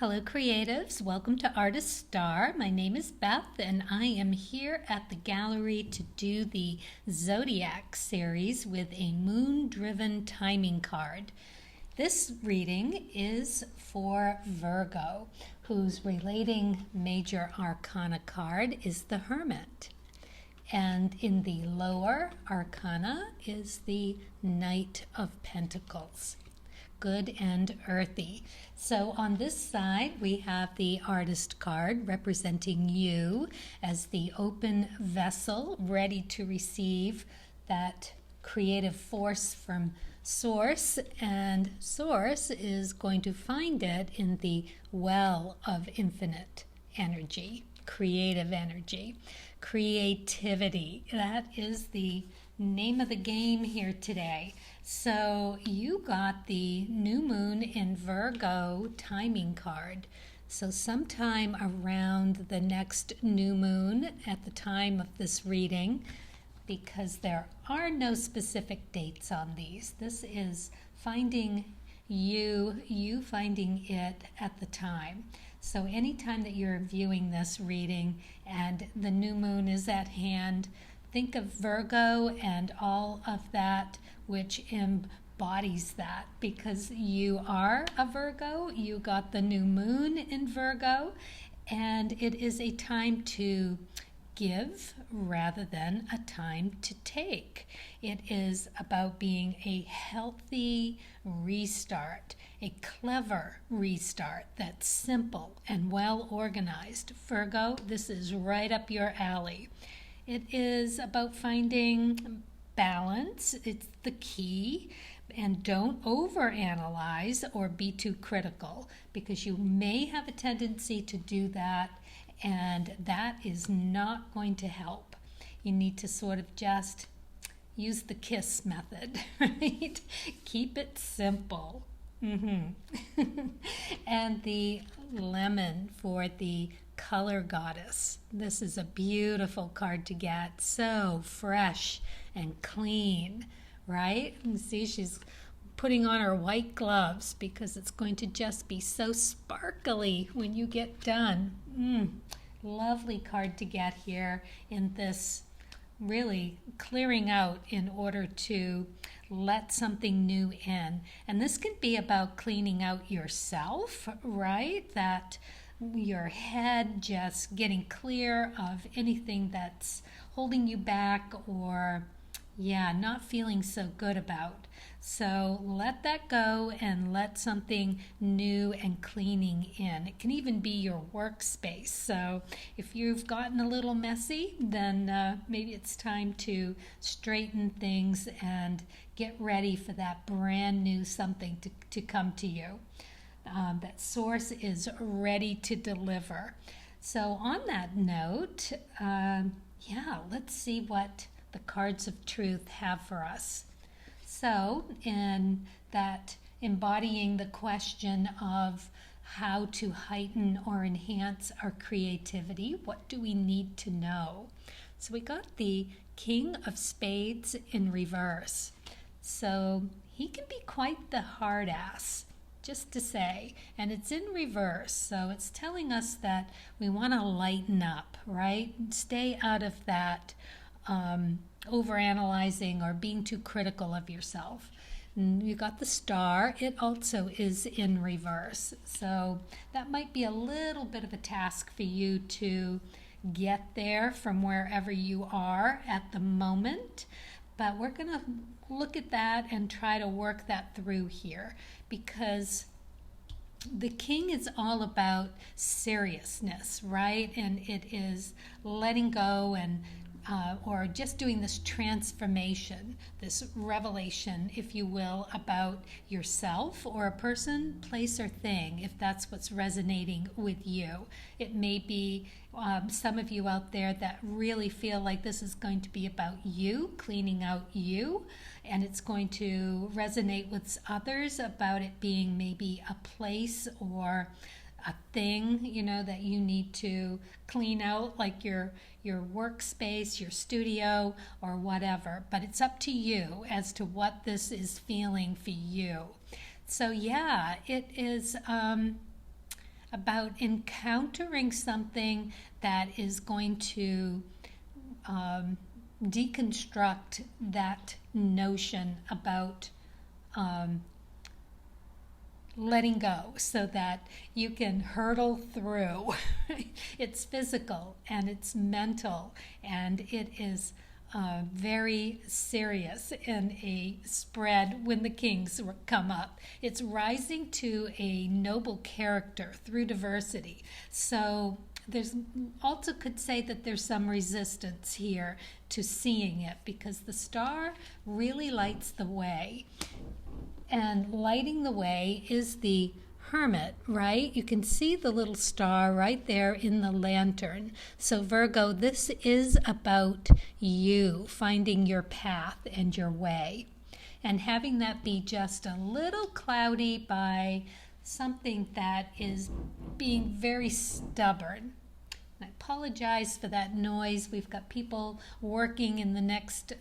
Hello, creatives. Welcome to Artist Star. My name is Beth, and I am here at the gallery to do the Zodiac series with a moon-driven timing card. This reading is for Virgo, whose relating major arcana card is the Hermit. And in the lower arcana is the Knight of Pentacles. Good and earthy. So on this side we have the artist card representing you as the open vessel ready to receive that creative force from Source, and Source is going to find it in the well of infinite energy, creative energy, creativity. That is the name of the game here today. So you got the new moon in Virgo timing card. So sometime around the next new moon at the time of this reading, because there are no specific dates on these. This is finding you finding it at the time. So anytime that you're viewing this reading and the new moon is at hand, think of Virgo and all of that which embodies that, because you are a Virgo, you got the new moon in Virgo, and it is a time to give rather than a time to take. It is about being a healthy restart, a clever restart that's simple and well organized. Virgo, this is right up your alley. It is about finding balance. It's the key. And don't overanalyze or be too critical, because you may have a tendency to do that, and that is not going to help. You need to sort of just use the KISS method, right? Keep it simple. And the lemon for the color goddess. This is a beautiful card to get. So fresh and clean, right? And see, she's putting on her white gloves because it's going to just be so sparkly when you get done. Lovely card to get here in this really clearing out in order to let something new in. And this can be about cleaning out yourself, right? That your head just getting clear of anything that's holding you back or not feeling so good about. So let that go and let something new and cleaning in. It can even be your workspace. So if you've gotten a little messy, then maybe it's time to straighten things and get ready for that brand new something to come to you. That Source is ready to deliver. So on that note, let's see what the cards of truth have for us. So in that embodying the question of how to heighten or enhance our creativity, what do we need to know? So we got the King of Spades in reverse. So he can be quite the hard ass, just to say, and it's in reverse, so it's telling us that we want to lighten up, right? Stay out of that overanalyzing or being too critical of yourself. And you got the Star. It also is in reverse, so that might be a little bit of a task for you to get there from wherever you are at the moment, but we're going to look at that and try to work that through here, because the King is all about seriousness, right? And it is letting go and or just doing this transformation, this revelation, if you will, about yourself or a person, place, or thing, if that's what's resonating with you. It may be some of you out there that really feel like this is going to be about you, cleaning out you, and it's going to resonate with others about it being maybe a place or a thing, that you need to clean out, like your workspace, your studio, or whatever. But it's up to you as to what this is feeling for you. So it is about encountering something that is going to deconstruct that notion about letting go so that you can hurtle through. It's physical and it's mental, and it is very serious in a spread when the kings come up. It's rising to a noble character through diversity. So there's also could say that there's some resistance here to seeing it, because the star really lights the way. And lighting the way is the Hermit, right? You can see the little star right there in the lantern. So Virgo, this is about you finding your path and your way, and having that be just a little cloudy by something that is being very stubborn. I apologize for that noise. We've got people working in the next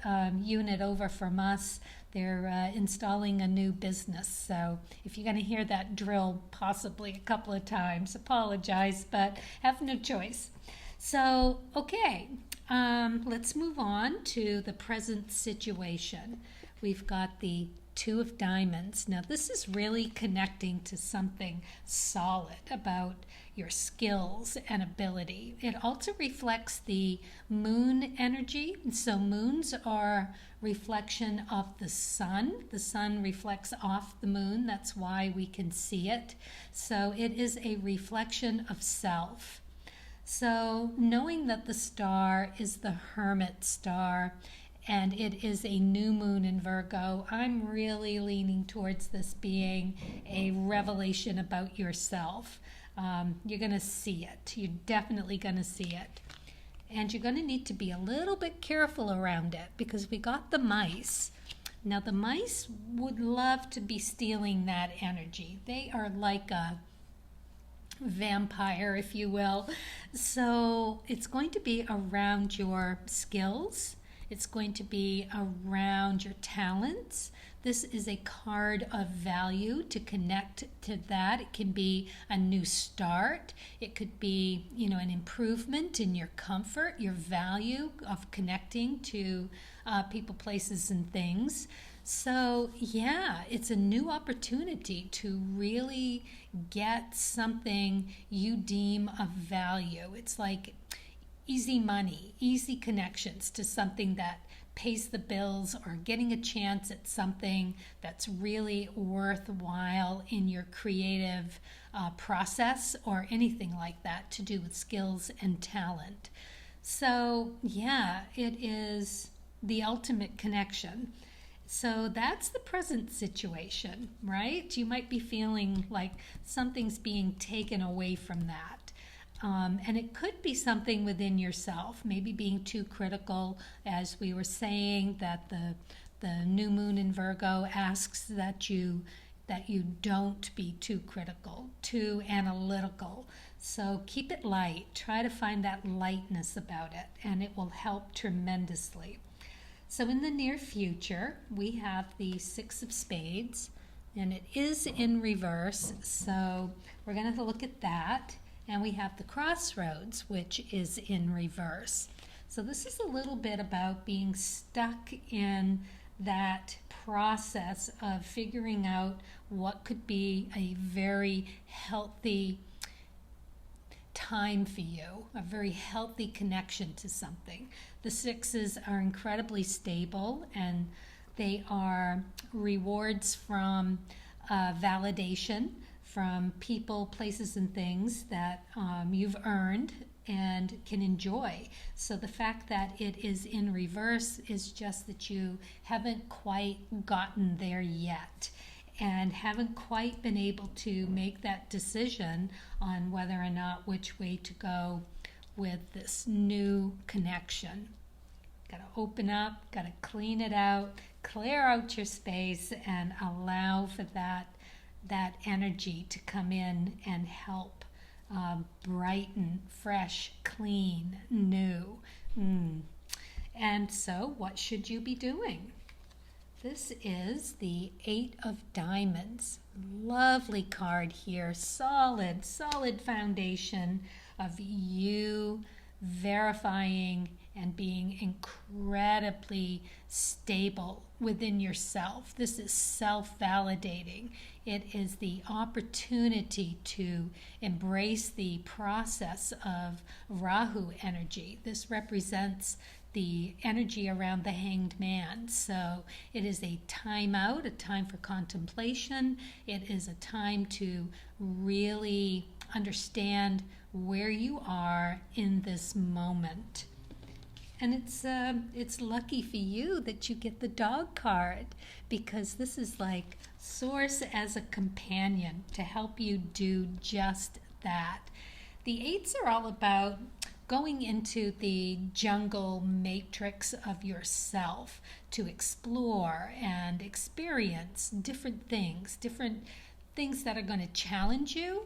unit over from us. They're installing a new business. So if you're going to hear that drill possibly a couple of times, apologize, but have no choice. So, okay, let's move on to the present situation. We've got the Two of Diamonds. Now, this is really connecting to something solid about your skills and ability. It also reflects the moon energy. So moons are reflection of the sun. The sun reflects off the moon. That's why we can see it. So it is a reflection of self. So knowing that the star is the Hermit star, and it is a new moon in Virgo, I'm really leaning towards this being a revelation about yourself. You're going to see it. You're definitely going to see it. And you're going to need to be a little bit careful around it, because we got the mice. Now, the mice would love to be stealing that energy. They are like a vampire, if you will. So it's going to be around your skills. It's going to be around your talents. This is a card of value to connect to that. It can be a new start. It could be, an improvement in your comfort, your value of connecting to people, places, and things. So, yeah, it's a new opportunity to really get something you deem of value. It's like easy money, easy connections to something that pays the bills, or getting a chance at something that's really worthwhile in your creative process, or anything like that to do with skills and talent. So, yeah, it is the ultimate connection. So that's the present situation, right? You might be feeling like something's being taken away from that. And it could be something within yourself, maybe being too critical, as we were saying, that the new moon in Virgo asks that you don't be too critical, too analytical. So keep it light. Try to find that lightness about it, and it will help tremendously. So in the near future, we have the Six of Spades, and it is in reverse. So we're going to look at that. And we have the Crossroads, which is in reverse. So this is a little bit about being stuck in that process of figuring out what could be a very healthy time for you, a very healthy connection to something. The sixes are incredibly stable, and they are rewards from validation, from people, places, and things that you've earned and can enjoy. So the fact that it is in reverse is just that you haven't quite gotten there yet, and haven't quite been able to make that decision on whether or not which way to go with this new connection. Got to open up, got to clean it out, clear out your space, and allow for that energy to come in and help brighten, fresh, clean, new. And so what should you be doing? This is the Eight of Diamonds. Lovely card here. Solid, solid foundation of you verifying and being incredibly stable within yourself. This is self-validating. It is the opportunity to embrace the process of Rahu energy. This represents the energy around the Hanged Man. So it is a time out, a time for contemplation. It is a time to really understand where you are in this moment. And it's lucky for you that you get the dog card, because this is like Source as a companion to help you do just that. The eights are all about going into the jungle matrix of yourself to explore and experience different things that are going to challenge you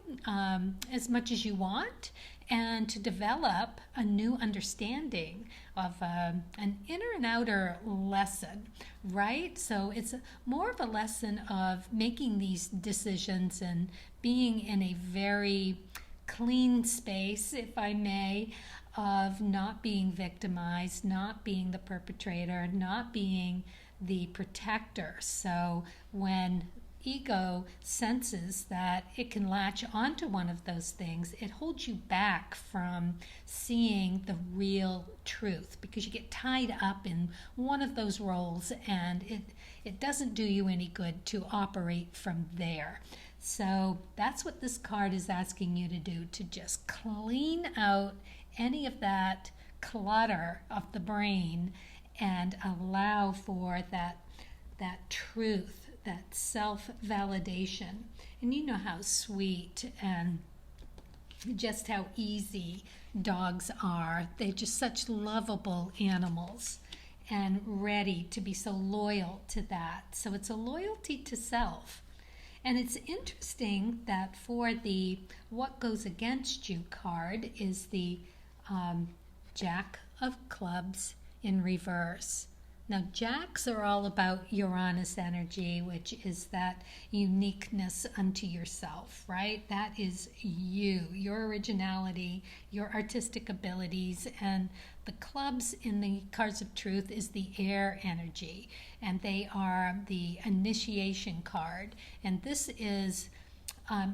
as much as you want, and to develop a new understanding of an inner and outer lesson, right? So it's more of a lesson of making these decisions and being in a very clean space, if I may, of not being victimized, not being the perpetrator, not being the protector. So when ego senses that it can latch onto one of those things, it holds you back from seeing the real truth, because you get tied up in one of those roles, and it doesn't do you any good to operate from there. So that's what this card is asking you to do, to just clean out any of that clutter of the brain and allow for that truth, that self-validation. And you know how sweet and just how easy dogs are. They're just such lovable animals and ready to be so loyal to that. So it's a loyalty to self. And it's interesting that for the What Goes Against You card is the Jack of Clubs in reverse. Now, jacks are all about Uranus energy, which is that uniqueness unto yourself, right? That is you, your originality, your artistic abilities. And the clubs in the cards of truth is the air energy, and they are the initiation card. And this is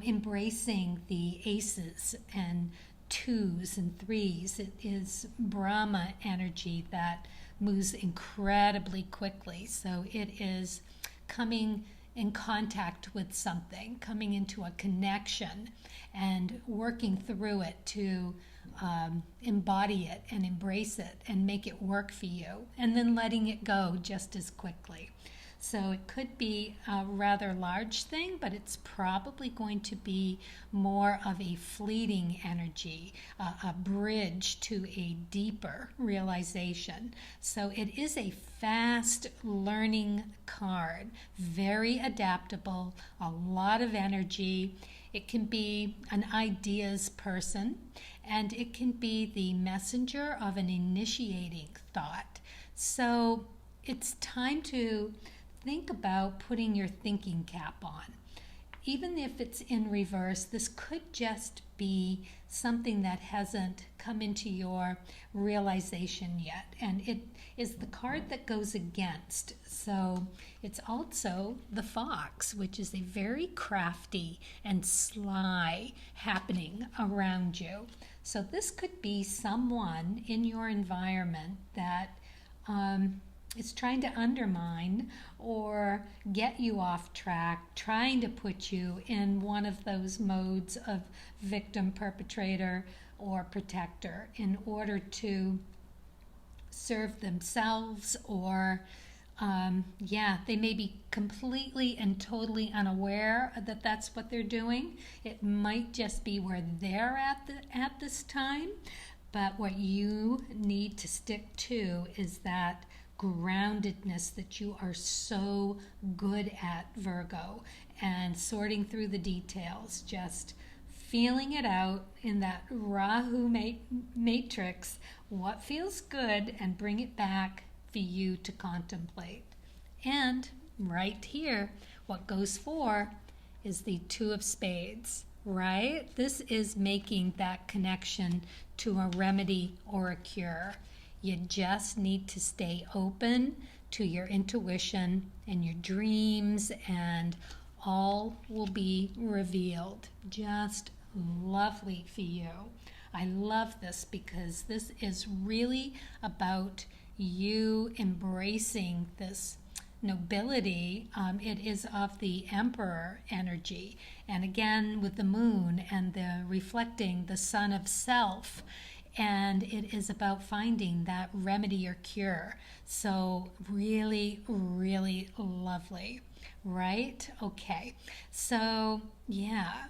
embracing the aces and twos and threes. It is Brahma energy that moves incredibly quickly. So it is coming in contact with something, coming into a connection and working through it to embody it and embrace it and make it work for you, and then letting it go just as quickly. So it could be a rather large thing, but it's probably going to be more of a fleeting energy, a bridge to a deeper realization. So it is a fast learning card, very adaptable, a lot of energy. It can be an ideas person, and it can be the messenger of an initiating thought. So it's time to think about putting your thinking cap on. Even if it's in reverse, this could just be something that hasn't come into your realization yet. And it is the card that goes against. So it's also the fox, which is a very crafty and sly happening around you. So this could be someone in your environment that is trying to undermine or get you off track, trying to put you in one of those modes of victim, perpetrator, or protector in order to serve themselves, or they may be completely and totally unaware that that's what they're doing. It might just be where they're at this time, but what you need to stick to is that groundedness that you are so good at, Virgo, and sorting through the details, just feeling it out in that Rahu matrix, what feels good, and bring it back for you to contemplate. And right here, what goes for is the Two of Spades, right? This is making that connection to a remedy or a cure. You just need to stay open to your intuition and your dreams, and all will be revealed. Just lovely for you. I love this because this is really about you embracing this nobility. It is of the Emperor energy, and again with the moon and the reflecting the sun of self, and it is about finding that remedy or cure. So really, really lovely, right? Okay, so yeah.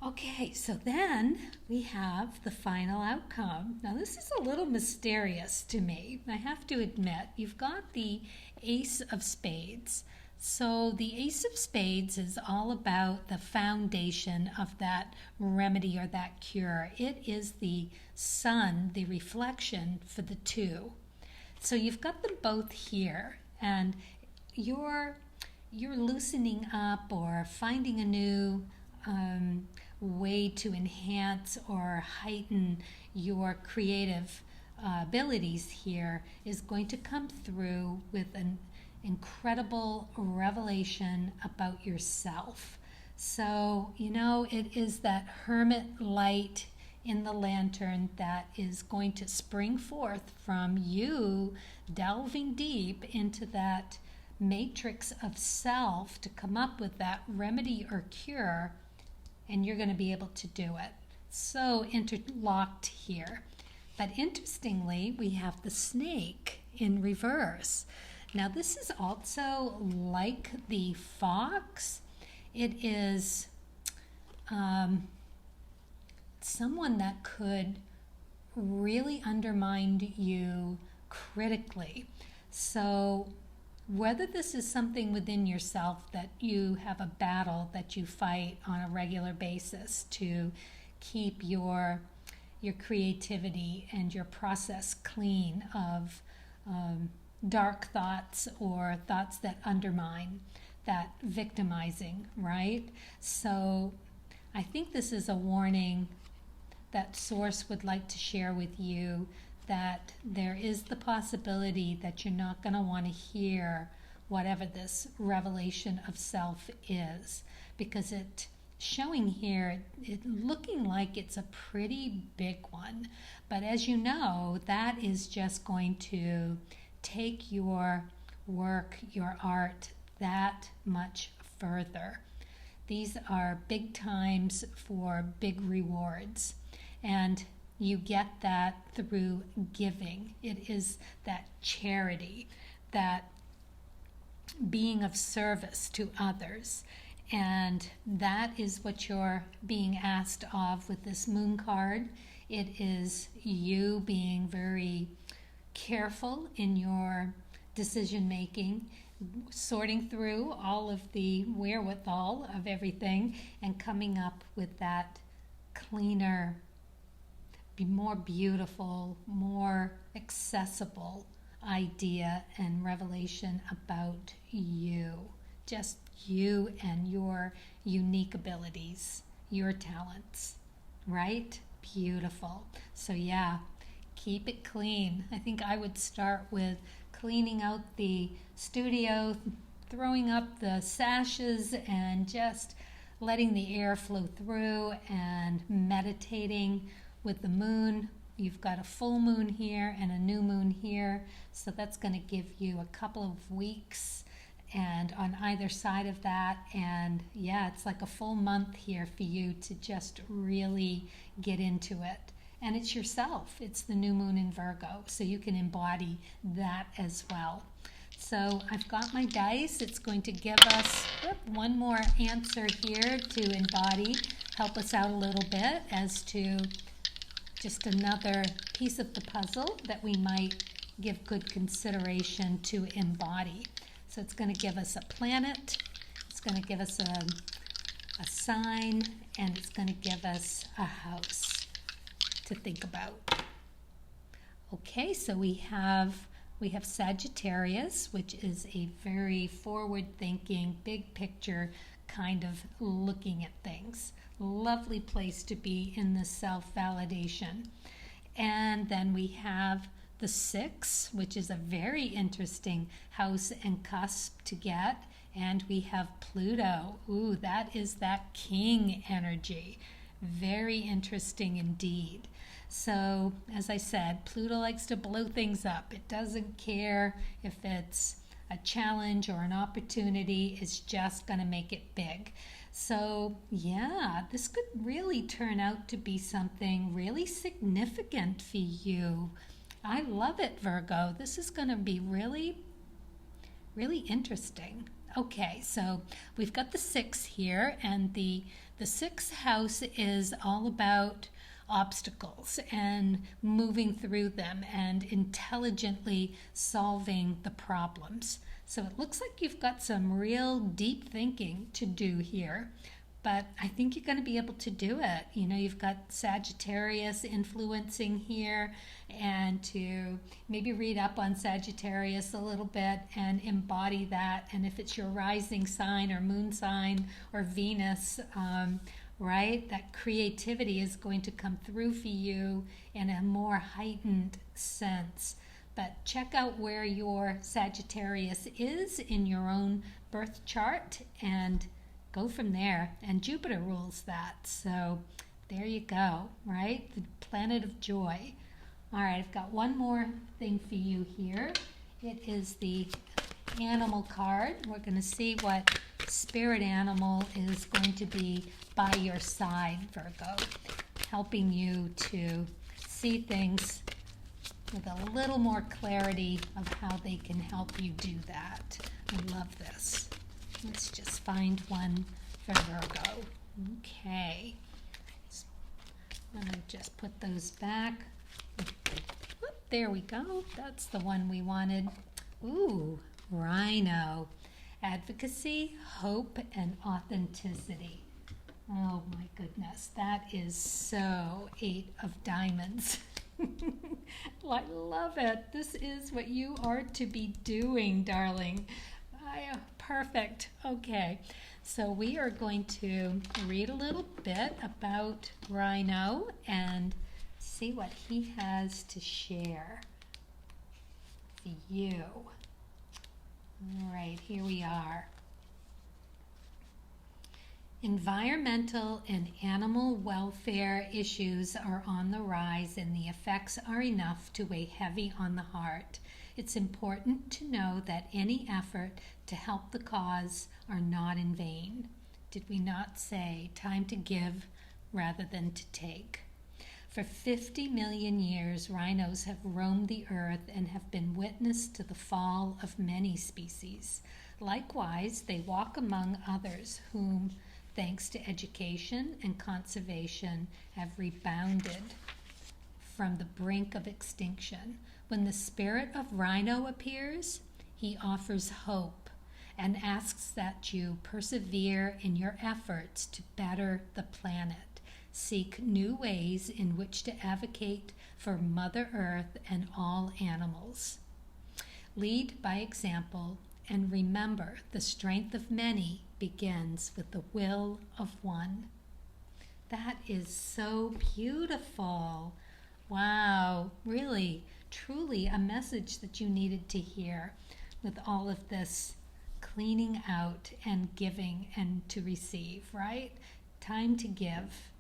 Okay, so then we have the final outcome. Now this is a little mysterious to me, I have to admit. You've got the Ace of Spades. So the Ace of Spades is all about the foundation of that remedy or that cure. It is the sun, the reflection for the two. So you've got them both here, and you're loosening up or finding a new way to enhance or heighten your creative abilities here is going to come through with an incredible revelation about yourself. So, it is that hermit light in the lantern that is going to spring forth from you delving deep into that matrix of self to come up with that remedy or cure, and you're going to be able to do it. So interlocked here. But interestingly, we have the snake in reverse. Now this is also like the fox. It is someone that could really undermine you critically. So whether this is something within yourself that you have a battle that you fight on a regular basis to keep your creativity and your process clean of dark thoughts or thoughts that undermine, that victimizing, right? So I think this is a warning that Source would like to share with you, that there is the possibility that you're not going to want to hear whatever this revelation of self is, because it showing here, it looking like it's a pretty big one. But as you know, that is just going to take your work, your art, that much further. These are big times for big rewards, and you get that through giving. It is that charity, that being of service to others. And that is what you're being asked of with this moon card. It is you being very careful in your decision making, sorting through all of the wherewithal of everything and coming up with that cleaner, more beautiful, more accessible idea and revelation about you. Just you and your unique abilities, your talents, right? Beautiful. So yeah, keep it clean. I think I would start with cleaning out the studio, throwing up the sashes, and just letting the air flow through and meditating with the moon. You've got a full moon here and a new moon here, so that's going to give you a couple of weeks and on either side of that. And yeah, it's like a full month here for you to just really get into it. And it's yourself. It's the new moon in Virgo, so you can embody that as well. So I've got my dice. It's going to give us one more answer here to embody, help us out a little bit as to just another piece of the puzzle that we might give good consideration to embody. So it's going to give us a planet, it's going to give us a sign, and it's going to give us a house to think about. Okay, so we have We have Sagittarius, which is a very forward-thinking, big picture kind of looking at things. Lovely place to be in the self-validation. And then we have the 6, which is a very interesting house and cusp to get. And we have Pluto. Ooh, that is that king energy. Very interesting indeed. So, as I said, Pluto likes to blow things up. It doesn't care if it's a challenge or an opportunity. It's just going to make it big. So, yeah, this could really turn out to be something really significant for you. I love it, Virgo. This is going to be really, really interesting. Okay, so we've got the 6 here, and the 6th house is all about obstacles and moving through them and intelligently solving the problems. So it looks like you've got some real deep thinking to do here, but I think you're going to be able to do it. You know, you've got Sagittarius influencing here, and to maybe read up on Sagittarius a little bit and embody that. And if it's your rising sign or moon sign or Venus, right, that creativity is going to come through for you in a more heightened sense. But check out where your Sagittarius is in your own birth chart and go from there. And Jupiter rules that. So there you go, right? The planet of joy. All right, I've got one more thing for you here. It is the animal card. We're going to see what spirit animal is going to be by your side, Virgo, helping you to see things with a little more clarity of how they can help you do that. I love this. Let's just find one for Virgo. Okay. I'm going to just put those back. Whoop, there we go. That's the one we wanted. Ooh, Rhino. Advocacy, hope, and authenticity. Oh my goodness, that is so 8 of diamonds. I love it. This is what you are to be doing, darling. Perfect. Okay, so we are going to read a little bit about Rhino and see what he has to share for you. All right, here we are. Environmental and animal welfare issues are on the rise, and the effects are enough to weigh heavy on the heart. It's important to know that any effort to help the cause are not in vain. Did we not say time to give rather than to take? For 50 million years, rhinos have roamed the earth and have been witness to the fall of many species. Likewise, they walk among others whom, thanks to education and conservation, have rebounded from the brink of extinction. When the spirit of rhino appears, he offers hope and asks that you persevere in your efforts to better the planet. Seek new ways in which to advocate for Mother Earth and all animals. Lead by example, and remember the strength of many begins with the will of one. That is so beautiful. Wow, really, truly a message that you needed to hear with all of this cleaning out and giving and to receive, right? Time to give.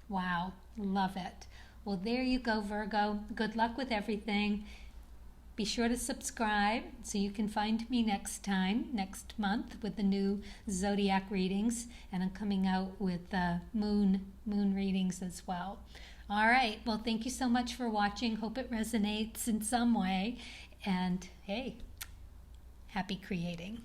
Wow, love it. Well, there you go, Virgo. Good luck with everything. Be sure to subscribe so you can find me next month, with the new Zodiac readings, and I'm coming out with moon readings as well. All right, well, thank you so much for watching. Hope it resonates in some way, and hey, happy creating.